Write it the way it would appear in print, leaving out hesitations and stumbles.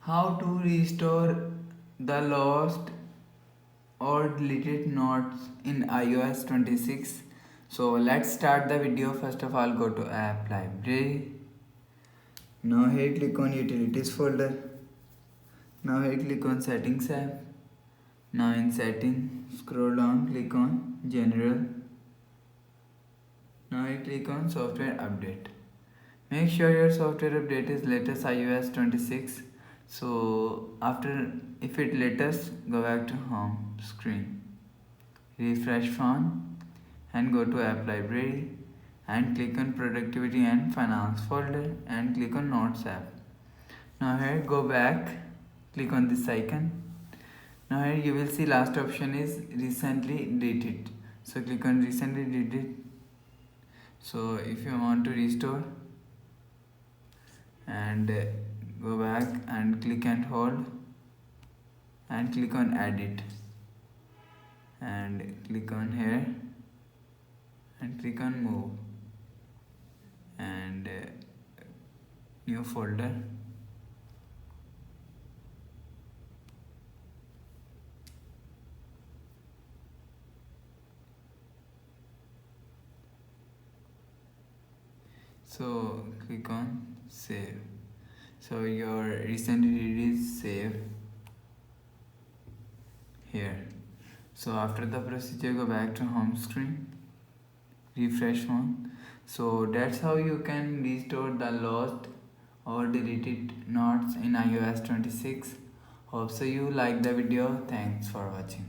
How to restore the lost or deleted notes in iOS 26. So let's start the video. First of all, go to app library. Now here click on utilities folder. Now here click on settings app. Now in settings, scroll down, click on general. Now here click on software update. Make sure your software update is latest iOS 26. So after, if it latest, go back to home screen, refresh phone and go to app library and click on productivity and finance folder and click on notes app. Now here go back, click on this icon. Now here you will see last option is recently deleted. So click on recently deleted. So if you want to restore, and go back and click and hold and click on edit and click on here and click on move and new folder. So click on save. So your recent read is saved here. So after the procedure, go back to home screen, refresh phone. So that's how you can restore the lost or deleted notes in iOS 26. Hope so you like the video. Thanks for watching.